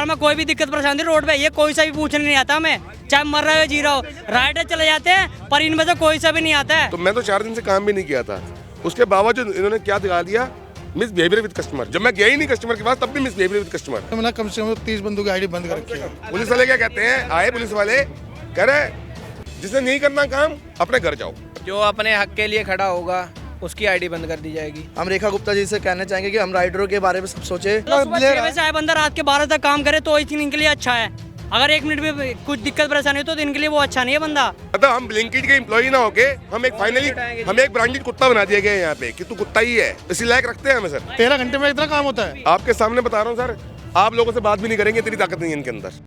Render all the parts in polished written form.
बाजार में कोई भी दिक्कत परेशानी रोड पे ये कोई सा भी पूछने नहीं आता हमें, चाहे मर रहा हो जी रहा हो। राइडर चले जाते हैं पर इनमें से कोई सा भी नहीं आता है। तो मैं तो 4 दिन से काम भी नहीं किया था, उसके बावजूद इन्होंने क्या दिखा दिया, मिस बिहेवियर विद कस्टमर। जब मैं गया ही नहीं कस्टमर के पास तब भी मिस बिहेवियर विद कस्टमर। तो मैंने कम से कम 30 बंदों की आईडी बंद कर रखी है। पुलिस वाले क्या कहते हैं, आए पुलिस वाले कह रहे जिसने नहीं करना काम अपने घर जाओ। जो अपने हक के लिए खड़ा होगा उसकी आईडी बंद कर दी जाएगी। हम रेखा गुप्ता जी से कहना चाहेंगे कि हम राइडरों के बारे में सब सोचे। सुबह 6 बजे से आए बंदा रात के 12 तक काम करे तो इनके लिए अच्छा है। अगर 1 मिनट में कुछ दिक्कत परेशानी हो तो इनके लिए वो अच्छा नहीं है बंदा। मतलब हम ब्लिंकिट के एम्प्लॉय ना होके हम एक फाइनली हम एक ब्रांडेड कुत्ता बना दिया गया है यहाँ पे कि तू कुत्ता ही है, इसी लायक रखते हैं हमें सर। 13 घंटे में इतना काम होता है। आपके सामने बता रहा हूँ सर, आप लोगों से बात भी नहीं करेंगे, इतनी ताकत नहीं है इनके अंदर।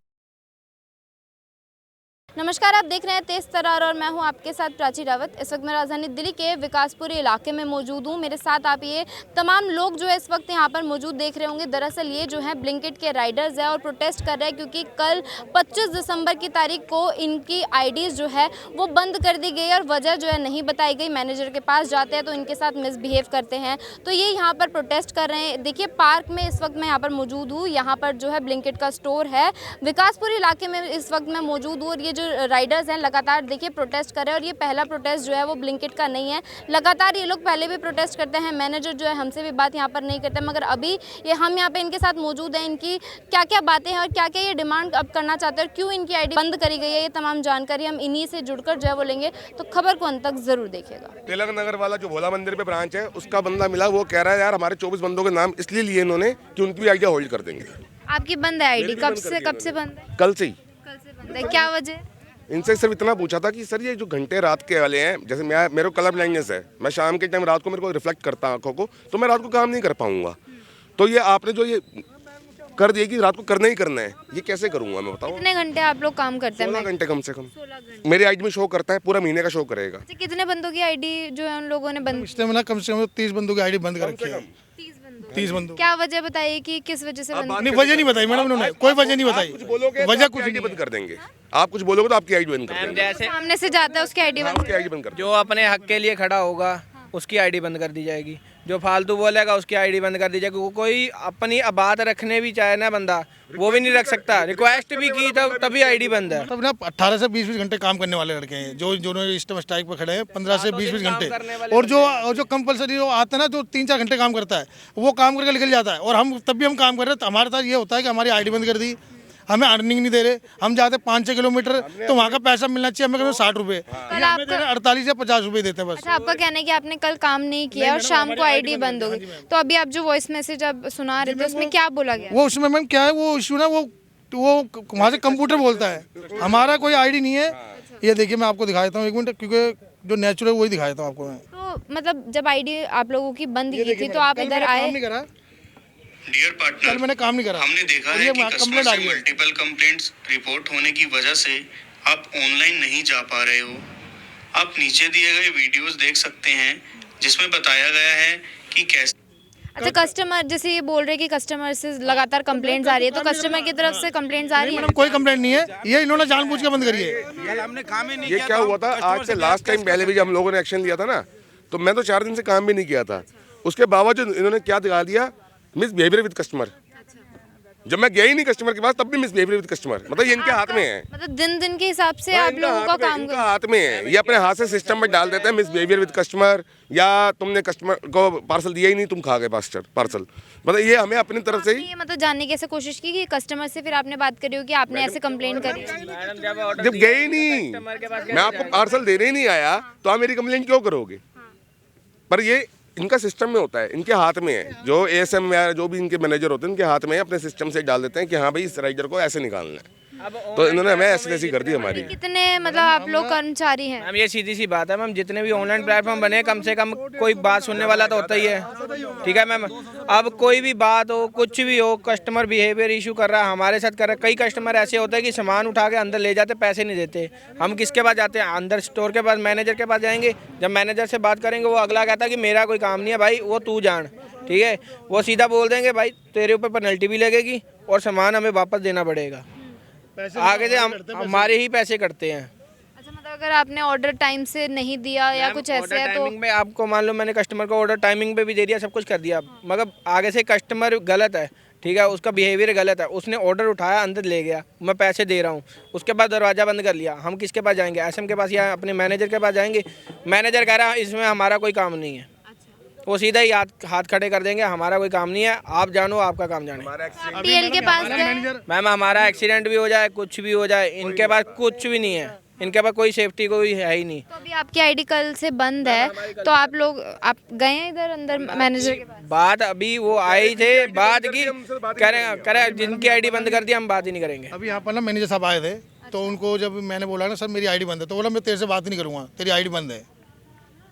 नमस्कार, आप देख रहे हैं तेज तरार और मैं हूं आपके साथ प्राची रावत। इस वक्त मैं राजधानी दिल्ली के विकासपुरी इलाके में मौजूद हूं। मेरे साथ आप ये तमाम लोग जो है इस वक्त यहां पर मौजूद देख रहे होंगे। दरअसल ये जो है ब्लिंकिट के राइडर्स है और प्रोटेस्ट कर रहे हैं क्योंकि कल 25 दिसंबर की तारीख को इनकी आईडीज़ जो है वो बंद कर दी गई और वजह जो है नहीं बताई गई। मैनेजर के पास जाते हैं तो इनके साथ मिसबिहेव करते हैं, तो ये यहाँ पर प्रोटेस्ट कर रहे हैं। देखिए पार्क में इस वक्त मैं यहाँ पर मौजूद हूँ। यहाँ पर जो है ब्लिंकिट का स्टोर है। विकासपुरी इलाके में इस वक्त मैं मौजूद हूँ और ये जो राइडर्स हैं लगातार देखिए प्रोटेस्ट कर रहे हैं और ये पहला प्रोटेस्ट जो है वो ब्लिंकिट का नहीं है। लगातार ये लोग पहले भी प्रोटेस्ट करते हैं। मैनेजर जो है हमसे भी बात यहाँ पर नहीं करते, मगर अभी ये हम यहाँ पे इनके साथ मौजूद हैं। इनकी क्या क्या बातें हैं और क्या क्या ये डिमांड अब करना चाहते हैं और क्यों इनकी आईडी बंद करी गई है, ये तमाम जानकारी हम इन्हीं से जुड़कर जो है वो लेंगे। तो खबर को अंत तक जरूर देखिएगा। तिलक नगर वाला जो भोला मंदिर पे ब्रांच है उसका बंदा मिला, वो कह रहा है यार हमारे 24 बंदों के नाम इसलिए लिए इन्होंने कि उनकी भी आईडिया होल्ड कर देंगे। आपकी बंद है आईडी? कब से बंद है? कल से ही। कल से बंद है, क्या वजह? इनसे सिर्फ इतना पूछा था कि सर ये जो घंटे रात के वाले हैं, जैसे मेरे को कलर ब्लाइंडनेस है, मैं शाम के टाइम रात को मेरे को रिफ्लेक्ट करता आंखों को, तो मैं रात को काम नहीं कर पाऊंगा। तो ये आपने जो ये कर दिया कि रात को करना ही करना है, ये कैसे करूंगा मैं बताओ। कितने घंटे आप लोग काम करते हैं? 16 घंटे कम से कम 16 घंटे मेरी आईडी में शो करता है, पूरा महीने का शो करेगा। अच्छा, कितने बंदों की आईडी जो है उन लोगों ने बंद? इसलिए मैंने कम से कम 30 बंदों की आईडी बंद कर रखी है। 30 बंदों। क्या वजह बताइए कि किस वजह से बंद? नहीं, वजह नहीं बताई मैडम, उन्होंने कोई वजह नहीं बताई। वजह कुछ नहीं बंद कर देंगे। आप कुछ बोलोगे तो आपकी आईडी बंद कर देंगे। जैसे सामने से जाता है उसकी आईडी बंद? आपकी आईडी बंद कर जो अपने हक के लिए खड़ा होगा उसकी आईडी बंद कर दी जाएगी। जो फालतू बोलेगा उसकी आईडी बंद कर दी जाएगी। कोई अपनी बात रखने भी चाहे ना बंदा, वो भी नहीं रख सकता। रिक्वेस्ट भी की तभी आईडी बंद है। तब ना 18 से 20 घंटे काम करने वाले लड़के हैं जो स्ट्राइक पर खड़े हैं। 15 से 20 घंटे और जो कंपलसरी आता है ना, जो 3-4 घंटे काम करता है वो काम करके निकल जाता है। और हम तब भी हम काम कर रहे हैं तो हमारे साथ ये होता है कि हमारी आईडी बंद कर दी, हमें अर्निंग नहीं दे रहे। हम जाते 5-6 किलोमीटर तो वहाँ का पैसा मिलना चाहिए हमें 60 रुपए, हमें 48 या 50 रुपए देते हैं बस। अच्छा, आपका कहना है कि आपने कल काम नहीं किया और शाम को आईडी बंद हो गई, तो अभी आप जो वॉइस मैसेज आप सुना रहे थे उसमें क्या बोला गया? वो उसमें मैम क्या है, वो इशू ना वो वहाँ से कंप्यूटर बोलता है, हमारा कोई आईडी नहीं है। ये देखिए मैं आपको दिखा देता हूँ 1 मिनट, क्योंकि जो नेचुरल वही दिखा देता हूँ आपको मैं। तो मतलब जब आईडी आप लोगों की बंद की थी तो आप इधर आए? डियर पार्टनर, कल मैंने काम नहीं करा। हमने देखा है कि कस्टमर से मल्टीपल कंप्लेंट्स रिपोर्ट होने की वजह से आप ऑनलाइन नहीं जा पा रहे हो। आप नीचे दिए गए वीडियोस देख सकते हैं जिसमें बताया गया है कि कैसे। अच्छा, कस्टमर जैसे ये बोल रहे हैं कि कस्टमर से लगातार कंप्लेंट्स आ रही है, तो कस्टमर की तरफ से कंप्लेंट्स आ रही है? मैडम कोई कंप्लेंट नहीं है, ये इन्होंने जानबूझ के बंद करी है। ये क्या हुआ था, आज से लास्ट टाइम पहले भी जब हम लोगों ने एक्शन लिया था ना, तो मैं तो 4 दिन से काम भी नहीं किया था, उसके बावजूद इन्होंने क्या दिखा दिया, मिस बिहेवियर विद कस्टमर। जब मैं गया ही नहीं कस्टमर के पास तब भी मिस बिहेवियर विद कस्टमर। मतलब ये इनके हाथ में है, मतलब दिन दिन के हिसाब से आप लोगों का काम इनका हाथ में है। ये अपने हाथ से सिस्टम में डाल देते हैं मिस बिहेवियर विद कस्टमर, या तुमने कस्टमर को पार्सल दिया ही नहीं, तुम खा गए पार्सल। मतलब ये हमें अपनी तरफ से ही ये मतलब जानने की ऐसे कोशिश की कि कस्टमर से फिर आपने बात करी हो कि आपने ऐसे कंप्लेंट करी? जब गए ही नहीं, मैं आपको पार्सल देने ही नहीं आया तो आप मेरी कंप्लेंट क्यों करोगे? पर ये इनका सिस्टम में होता है, इनके हाथ में है। जो एएसएम या जो भी इनके मैनेजर होते हैं इनके हाथ में है, अपने सिस्टम से डाल देते हैं कि हाँ भाई इस राइडर को ऐसे निकालना है। तो इन्होंने हमें ऐसी कर दी हमारी। कितने मतलब आप लोग कर्मचारी हैं? मैम ये सीधी सी बात है मैम, जितने भी ऑनलाइन प्लेटफॉर्म बने कम से कम कोई बात सुनने वाला तो होता ही है, ठीक है मैम। अब कोई भी बात हो, कुछ भी हो, कस्टमर बिहेवियर इशू कर रहा है, हमारे साथ कर रहा है। कई कस्टमर ऐसे होते हैं कि सामान उठा के अंदर ले जाते, पैसे नहीं देते। हम किसके पास जाते हैं? अंदर स्टोर के पास, मैनेजर के पास जाएंगे। जब मैनेजर से बात करेंगे वो अगला कहता है कि मेरा कोई काम नहीं है भाई, वो तू जान, ठीक है। वो सीधा बोल देंगे भाई तेरे ऊपर पेनल्टी भी लगेगी और सामान हमें वापस देना पड़ेगा। आगे से हम हमारे ही पैसे कटते हैं। अच्छा, मतलब अगर आपने ऑर्डर टाइम से नहीं दिया या कुछ ऐसे है तो टाइमिंग में आपको मान लो मैंने कस्टमर को ऑर्डर टाइमिंग पे भी दे दिया, सब कुछ कर दिया, मगर आगे से कस्टमर गलत है, ठीक है, उसका बिहेवियर गलत है। उसने ऑर्डर उठाया, अंदर ले गया, मैं पैसे दे रहा हूँ, उसके बाद दरवाज़ा बंद कर लिया। हम किसके पास जाएंगे? एसएम के पास या अपने मैनेजर के पास जाएंगे? मैनेजर कह रहा है इसमें हमारा कोई काम नहीं है, वो सीधा ही हाथ खड़े कर देंगे, हमारा कोई काम नहीं है, आप जानो, आपका काम जाने। टीएल के पास गए? मैम हमारा एक्सीडेंट भी हो जाए, कुछ भी हो जाए, इनके पास कुछ भी नहीं है, इनके पास कोई सेफ्टी कोई है ही नहीं। तो अभी आपकी आईडी कल से बंद है, तो आप गए हैं इधर अंदर मैनेजर के पास? बात अभी वो आए थे, बात की, कह रहे जिनकी आईडी बंद कर दी हम बात ही नहीं करेंगे। अभी यहाँ पर ना मैनेजर साहब आए थे, तो उनको जब मैंने बोला ना सर मेरी आईडी बंद है, तो बोला मैं तेरे से बात नहीं करूँगा, तेरी आईडी बंद है।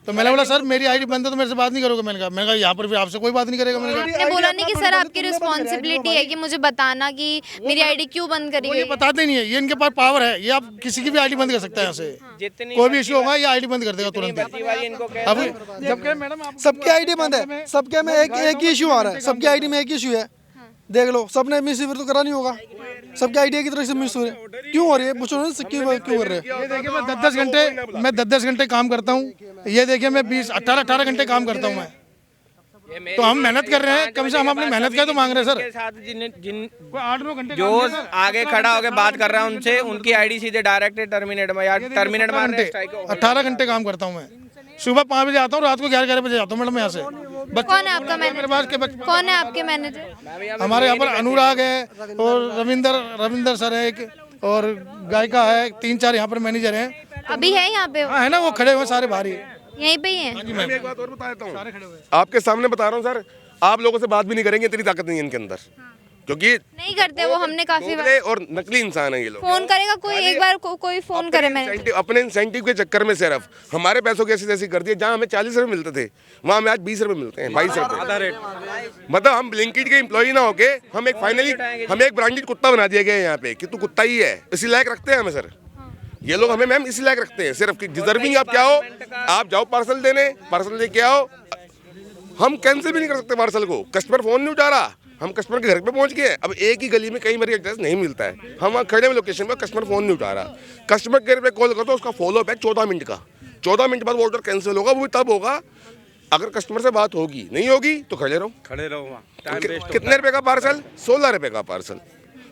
तो मैंने बोला सर मेरी आईडी बंद है तो मेरे से बात नहीं करोगे? मैंने कहा यहाँ पर भी आपसे कोई बात नहीं करेगा। आपने बोला नहीं कि सर आपकी रिस्पॉन्सिबिलिटी है कि मुझे बताना कि मेरी आईडी क्यों बंद करी ये गई? बताते नहीं है, ये इनके पास पावर है, ये आप किसी की भी आईडी बंद कर सकते हैं। यहाँ से कोई भी इशू होगा ये आईडी बंद कर देगा तुरंत। अब जबकि मैडम सबकी आईडी बंद है, सबके में एक ही इशू आ रहा है, सबकी आईडी में एक ही इशू है, देख लो, सबने मिसयूज तो करा नहीं होगा, सबकी आईडिया की तरह से मिसयूज क्यों हो रही है? पूछो ना क्यों कर रहे हैं? ये देखिए मैं 10-10 घंटे काम करता हूँ, ये देखिए मैं 18 घंटे काम करता हूँ मैं, तो हम मेहनत कर रहे हैं, कम से कम अपनी मेहनत का तो मांग रहे हैं सर। जिन 8-9 घंटे जो आगे खड़ा होकर बात कर रहा है उनसे, उनकी आईडी सीधे डायरेक्ट टर्मिनेट में या टर्मिनेट मारने 18 घंटे काम करता हूँ मैं, सुबह 5 बजे आता हूँ, रात को 11 बजे आता हूँ मैडम यहाँ से। कौन है आपका मैनेजर? कौन है आपके मैनेजर? हमारे यहाँ पर अनुराग है और रविंदर सर है एक, और गायिका है, 3-4 यहाँ पर मैनेजर हैं। अभी है यहाँ पे? हाँ है ना, वो खड़े हुए सारे बाहर ही। यहीं पे ही है? मैं एक बात और बता देता हूँ, आपके सामने बता रहा हूँ सर, आप लोगों से बात भी नहीं करेंगे, इतनी ताकत नहीं है इनके अंदर, क्योंकि नहीं करते वो, हमने काफी बार। और नकली इंसान है ये लोग। फोन करेगा कोई, एक बार कोई फोन करे मैंने। अपने इंसेंटिव के चक्कर में सिर्फ हमारे पैसों की ऐसी तैसी कर दिए, जहाँ हमें 40 रुपए मिलते थे वहाँ हमें आज 20 रुपए मिलते हैं, 22 रुपए। मतलब हम ब्लिंकिट के एम्प्लॉय ना होके हम एक ब्रांडेड कुत्ता बना दिया गया है यहाँ पे, कि तू कुत्ता ही है, इसी लायक रखते हैं हमें सर ये लोग, हमें मैम इसी लायक रखते हैं सिर्फ कि डिजर्विंग आप क्या हो, आप जाओ पार्सल देने, पार्सल लेके आओ। हम कैंसिल भी नहीं कर सकते पार्सल को, कस्टमर फोन नहीं उठा रहा, हम कस्टमर के घर पे पहुंच गए। अब एक ही गली में कई बार एड्रेस नहीं मिलता है, हम वहाँ खड़े हुए लोकेशन पर, कस्टमर फोन नहीं उठा रहा, कस्टमर केयर पे कॉल करते, उसका फॉलोअप है 14 मिनट का, 14 मिनट बाद वो ऑर्डर कैंसिल होगा, वो भी तब होगा अगर कस्टमर से बात होगी, नहीं होगी तो खड़े रहो। कितने रुपए का पार्सल? 16 रुपए का पार्सल।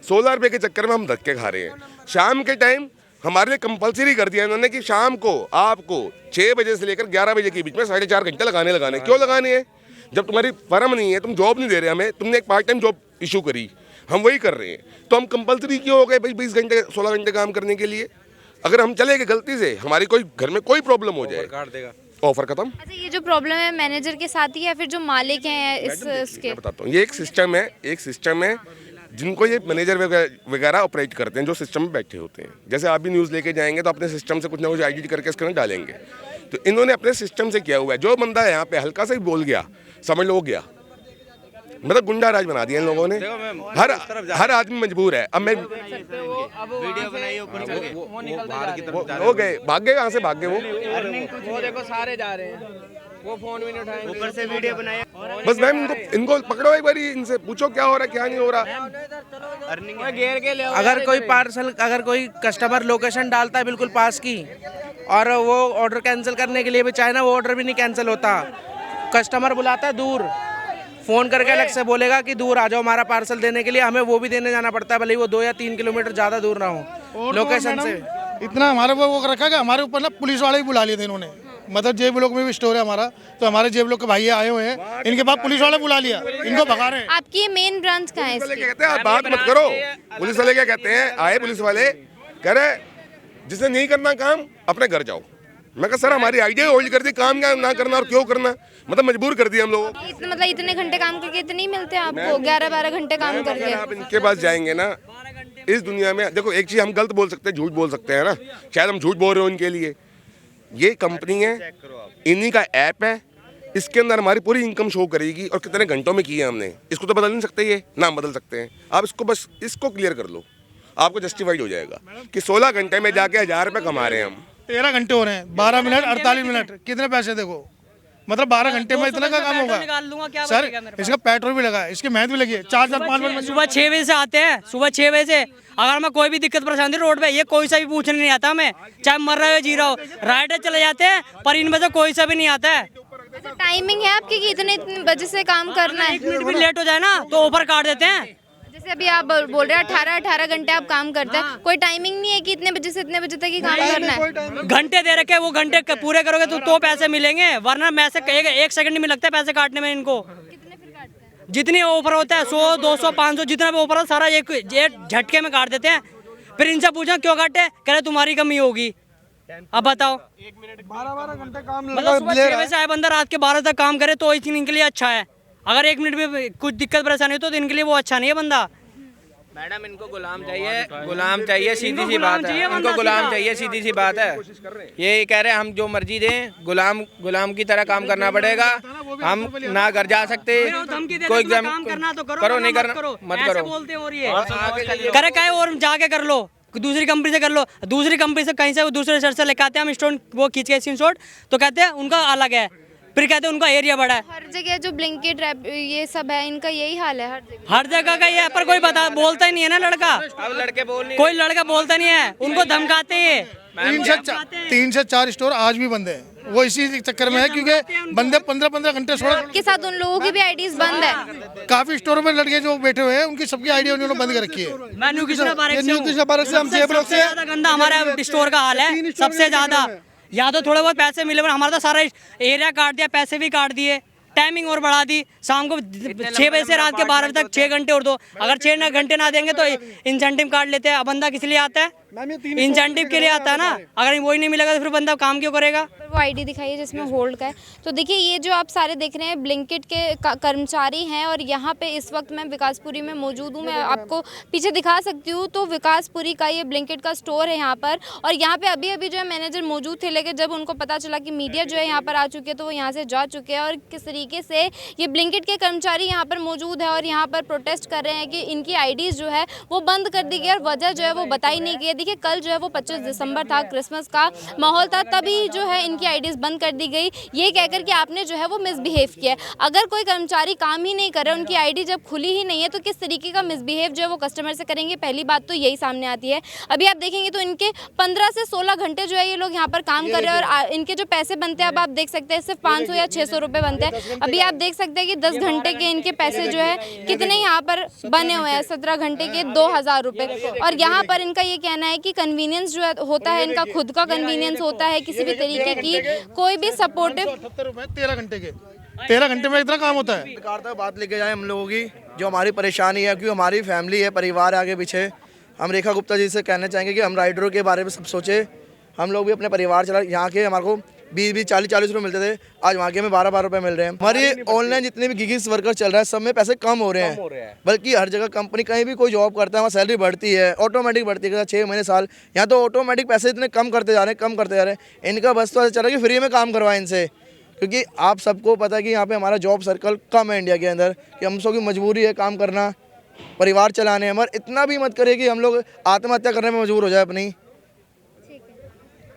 16 रुपए के चक्कर में हम धक्के खा रहे हैं। शाम के टाइम हमारे लिए कंपलसरी कर दिया इन्होंने कि शाम को आपको 6 बजे से लेकर 11 बजे के बीच में 4.5 घंटे लगाने। क्यों लगाने हैं? जब तुम्हारी फर्म नहीं है, तुम जॉब नहीं दे रहे हमें, तुमने एक पार्ट टाइम जॉब इशू करी, हम वही कर रहे हैं, तो हम कंपलसरी क्यों हो गए भाई 20 घंटे 16 घंटे काम करने के लिए? अगर हम चले गए गलती से, हमारी कोई घर में कोई प्रॉब्लम हो जाए, ऑफर खत्म। अच्छा, ये जो प्रॉब्लम है मैनेजर के साथ ही है फिर जो मालिक हैं इसके? बताता हूँ, ये एक सिस्टम है जिनको ये मैनेजर वगैरह ऑपरेट करते हैं, जो सिस्टम में बैठे होते हैं। जैसे आप भी न्यूज़ लेके जाएंगे तो अपने सिस्टम से कुछ ना कुछ एडिट करके इसके अंदर डालेंगे, तो इन्होंने अपने सिस्टम से किया हुआ है। जो बंदा यहाँ पे हल्का सा ही बोल गया, समझ लो गया, मतलब गुंडा राज बना दिया इन लोगों ने। हर आदमी मजबूर है। अब मैं वीडियो बनाई वो गए, भाग गए, कहाँ से भाग गए वो देखो सारे जा रहे हैं, वो फोन भी नहीं उठाएंगे, ऊपर से वीडियो बनाया। बस मैम इनको पकड़ो एक बारी, इनसे पूछो क्या हो रहा है क्या नहीं हो रहा। अगर कोई पार्सल, अगर कोई कस्टमर लोकेशन डालता है बिल्कुल पास की, और वो ऑर्डर कैंसिल करने के लिए भी चाहे ना, वो ऑर्डर भी नहीं कैंसिल होता। कस्टमर बुलाता है दूर, फ़ोन करके अलग से बोलेगा कि दूर आ जाओ हमारा पार्सल देने के लिए, हमें वो भी देने जाना पड़ता है, भले ही वो 2 या 3 किलोमीटर ज़्यादा दूर ना हो लोकेशन से। इतना हमारे वो रखा कि हमारे ऊपर ना पुलिस वाले भी बुला लिए थे इन्होंने। मतलब जेब लोग में भी स्टोर है हमारा, तो हमारे जेब लोग के भाई आए हुए हैं, इनके पास पुलिस वाले बुला लिया, इनको भगा रहे हैं। आपकी ये मेन ब्रांच कहाँ है इसकी? कहते हैं आप बात मत करो, पुलिस वाले क्या कहते हैं, आए पुलिस वाले कह रहे जिसने नहीं करना काम अपने घर जाओ। मैं कहा सर हमारी आइडिया होल्ड कर दी, काम क्या ना करना और क्यों करना, मतलब मजबूर कर दिया हम लोगों को। मतलब इतने घंटे काम करके इतने ही मिलते हैं आपको? 11-12 घंटे काम करके आप इनके पास जाएंगे ना, इस दुनिया में देखो एक चीज हम गलत बोल सकते हैं, झूठ बोल सकते हैं ना, शायद हम झूठ बोल रहे हो इनके लिए। ये कंपनी है, इन्हीं का ऐप है, इसके अंदर हमारी पूरी इनकम शो करेगी और कितने घंटों में किया हमने। इसको तो बदल नहीं सकते, ये नाम बदल सकते हैं आप, इसको बस इसको क्लियर कर लो, आपको जस्टिफाइड हो जाएगा कि 16 घंटे में जाके 1000 रुपये कमा रहे हैं हम। 13 घंटे हो रहे हैं, 12 मिनट 48 मिनट, कितने पैसे देखो, मतलब 12 घंटे में इतना का काम होगा सर। इसका पेट्रोल भी लगा है, इसकी मेहनत भी लगी है, 4-5 सुबह 6 बजे से आते हैं, सुबह 6 बजे से अगर हमें कोई भी दिक्कत परेशानी रोड पे, ये कोई सा भी पूछने नहीं आता हमें, चाहे मर रहे हो जी रहा हो, राइडर चले जाते हैं पर इनमें से कोई सा भी नहीं आता है। टाइमिंग है आपकी कि इतने बजे से काम करना है? 1 मिनट भी लेट हो जाए ना तो ऑफर काट देते हैं। जैसे अभी आप बोल रहे हैं 18 घंटे आप काम करते हैं, कोई टाइमिंग नहीं है कि इतने बजे से इतने बजे तक ही काम करना है? घंटे दे रखे हैं, वो घंटे पूरे करोगे तो पैसे मिलेंगे, वरना मैसे एक सेकंड नहीं लगता है पैसे काटने में इनको। कितने फिर काटते हैं? जितनी ऑफर होता है 100 200 500 जितना भी ऑफर हो सारा एक झटके में काट देते हैं। फिर इनसे पूछा क्यों काटे, कह रहे तुम्हारी कमी होगी। अब बताओ 12-12 घंटे काम मतलब सुबह 6 बजे से आए बंदा रात के 12 तक काम करे तो इनके लिए अच्छा है। अगर 1 मिनट में कुछ दिक्कत परेशानी हो तो इनके लिए वो अच्छा नहीं है बंदा। मैडम इनको गुलाम चाहिए, सीधी सी बात है, इनको गुलाम चाहिए, सीधी सी बात है। ये कह रहे हैं हम जो मर्जी दें, गुलाम की तरह काम करना पड़ेगा, हम ना घर जा सकते, कोई काम करना तो करो, नहीं करना मत ऐसे करो। बोलते हैं और ये करे क्या है, और जाके कर लो, दूसरी कंपनी से कर लो, दूसरी कंपनी से कहीं से दूसरे शहर से लेके आते हैं हम स्टोन, वो खींच के स्क्रीनशॉट, तो कहते हैं उनका अलग है, फिर कहते हैं उनका एरिया बड़ा है। हर जगह जो ब्लिंकिट ये सब है इनका यही हाल है हर जगह का ये है, पर कोई बोलता ही नहीं है ना लड़का, अब लड़के कोई लड़का बोलता नहीं है, उनको धमकाते हैं। 3 से 4 स्टोर आज भी बंद है, वो इसी चक्कर में है क्योंकि बंदे 15-15 घंटे के साथ उन लोगों की भी आईडीज बंद है। काफी स्टोरों में लड़के जो बैठे हुए हैं उनकी सबकी आईडी उन्होंने बंद कर रखी है। मैं न्यू कृष्णा पार्क से हम जे ब्लॉक से ज्यादा गंदा हमारा स्टोर का हाल है, सबसे ज्यादा। या तो थोड़े बहुत पैसे मिले, हमारा तो सारा एरिया काट दिया, पैसे भी काट दिए, टाइमिंग और बढ़ा दी, शाम को 6 बजे से रात के 12 बजे तक 6 घंटे और दो। अगर 6 घंटे ना देंगे तो इंसेंटिव काट लेते हैं। अब बंदा किस लिए आता है, इंसेंटिव के लिए आता है ना। अगर वही नहीं मिलेगा तो फिर बंदा काम क्यों करेगा। वो आईडी दिखाइए जिसमें होल्ड का है। तो देखिए ये जो आप सारे देख रहे हैं ब्लिंकिट के कर्मचारी हैं, और यहाँ पे इस वक्त मैं विकासपुरी में मौजूद हूँ। मैं आपको पीछे दिखा सकती हूँ, तो विकासपुरी का ये ब्लिंकिट का स्टोर है यहाँ पर। और यहाँ पे अभी अभी जो है मैनेजर मौजूद थे, लेकिन जब उनको पता चला कि मीडिया जो है यहाँ पर आ चुकी है तो वो यहाँ से जा चुके हैं। और किस तरीके से ये ब्लिंकिट के कर्मचारी यहाँ पर मौजूद है और यहाँ पर प्रोटेस्ट कर रहे हैं कि इनकी आईडीज़ जो है वो बंद कर दी गई, और वजह जो है वो बताई नहीं गई। देखिए कल जो है वो 25 दिसंबर था, क्रिसमस का माहौल था, तभी जो है इनकी आईडीज़ बंद कर दी गई, ये कहकर कि आपने जो है वो मिसबिहेव किया। अगर कोई कर्मचारी काम ही नहीं कर रहा, उनकी आईडी जब खुली ही नहीं है, तो किस तरीके का मिसबिहेव जो है वो कस्टमर से करेंगे, पहली बात तो यही सामने आती है। अभी आप देखेंगे तो इनके 15 से 16 घंटे जो है ये लोग यहाँ पर काम कर रहे हैं, और इनके जो पैसे बनते हैं अब आप देख सकते हैं सिर्फ 500 या 600 रुपये बनते हैं। अभी आप देख सकते हैं कि 10 घंटे के इनके पैसे जो है कितने यहाँ पर बने हुए हैं, 17 घंटे के 2000 रुपये। और यहाँ पर इनका ये कहना है कि कन्वीनियंस जो होता है, इनका खुद का कन्वीनियंस होता है, किसी भी तरीके की कोई भी सपोर्टिव 13 घंटे के 13 घंटे में इतना काम होता है। बात लेके जाए हम लोगों की, जो हमारी परेशानी है, क्योंकि हमारी फैमिली है, परिवार है आगे पीछे। हम रेखा गुप्ता जी से कहना चाहेंगे कि हम राइडरों के बारे में सब सोचे, हम लोग भी अपने परिवार चला। यहाँ के हमारे को 20-20 40-40 रुपये मिलते थे, आज वहाँ के में 12-12 रुपये मिल रहे हैं। हमारी ऑनलाइन जितने भी गिगिस वर्कर चल रहा है सब में पैसे कम हो रहे हैं, बल्कि हर जगह कंपनी कहीं भी कोई जॉब करता है वहाँ सैलरी बढ़ती है, ऑटोमेटिक बढ़ती है 6 महीने साल। यहाँ तो ऑटोमेटिक पैसे इतने कम करते जा रहे हैं, इनका बस तो ऐसा चल रहा है कि फ्री में काम करवाएं इनसे। क्योंकि आप सबको पता है कि यहाँ पे हमारा जॉब सर्कल कम है इंडिया के अंदर, कि हम सब की मजबूरी है काम करना, परिवार चलाने। हमारे इतना भी मत करिए कि हम लोग आत्महत्या करने में मजबूर हो जाए अपनी।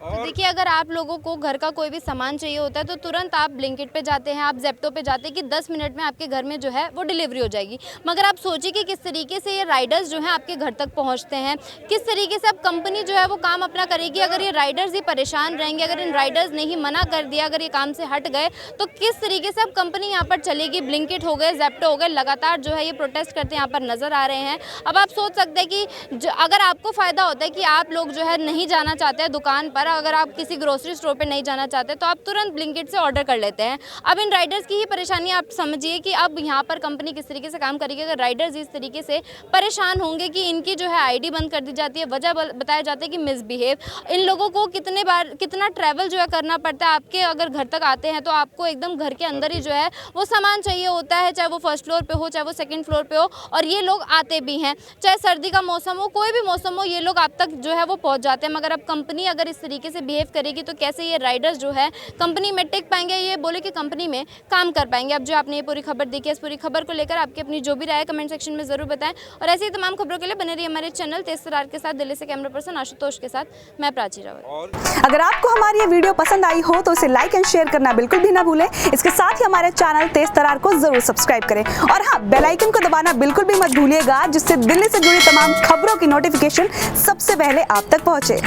तो देखिए अगर आप लोगों को घर का कोई भी सामान चाहिए होता है तो तुरंत आप ब्लिंकिट पे जाते हैं, आप जेप्टो पे जाते हैं कि 10 मिनट में आपके घर में जो है वो डिलीवरी हो जाएगी। मगर आप सोचिए कि किस तरीके से ये राइडर्स जो हैं आपके घर तक पहुंचते हैं, किस तरीके से अब कंपनी जो है वो काम अपना करेगी। अगर ये राइडर्स ही परेशान रहेंगे, अगर इन राइडर्स ने ही मना कर दिया, अगर ये काम से हट गए, तो किस तरीके से अब कंपनी यहाँ पर चलेगी। ब्लिंकिट हो गए, जेप्टो हो गए, लगातार जो है ये प्रोटेस्ट करते यहाँ पर नज़र आ रहे हैं। अब आप सोच सकते हैं कि अगर आपको फ़ायदा होता है कि आप लोग जो है नहीं जाना चाहते हैं दुकान पर, अगर आप किसी ग्रोसरी स्टोर पे नहीं जाना चाहते तो आप तुरंत ब्लिंकिट से ऑर्डर कर लेते हैं। अब इन राइडर्स की ही परेशानी आप समझिए कि अब यहाँ पर कंपनी किस तरीके से काम करेगी। अगर राइडर्स इस तरीके से परेशान होंगे कि इनकी जो है आईडी बंद कर दी जाती है, वजह बताया जाता है कि मिसबिहेव। इन लोगों को कितना ट्रैवल जो है करना पड़ता है। आपके अगर घर तक आते हैं तो आपको एकदम घर के अंदर ही जो है वो सामान चाहिए होता है, चाहे वो फर्स्ट फ्लोर पे हो, चाहे वो सेकेंड फ्लोर पे हो, और ये लोग आते भी हैं। चाहे सर्दी का मौसम हो, कोई भी मौसम हो, ये लोग आप तक जो है वो पहुँच जाते हैं। मगर अब कंपनी अगर इस तरीके से बिहेव करेगी तो कैसे ये राइडर्स जो है कंपनी में टिक पाएंगे, ये बोले कि कंपनी में काम कर पाएंगे। अब जो आपने ये पूरी खबर देखी है, इस पूरी खबर को लेकर आपकी अपनी जो भी राय है कमेंट सेक्शन में जरूर बताएं। और ऐसी ही तमाम खबरों के लिए बने रहिए हमारे चैनल तेज तरार के साथ। दिल्ली से कैमरा पर्सन आशुतोष के साथ मैं प्राची रावत। अगर आपको हमारी ये वीडियो पसंद आई हो तो इसे लाइक एंड शेयर करना बिल्कुल भी ना भूलें। इसके साथ ही हमारे चैनल तेज तरार को जरूर सब्सक्राइब करें, और हाँ, बेल आइकन को दबाना बिल्कुल भी मत भूलिएगा, जिससे दिल्ली से जुड़ी तमाम खबरों की नोटिफिकेशन सबसे पहले आप तक पहुंचे।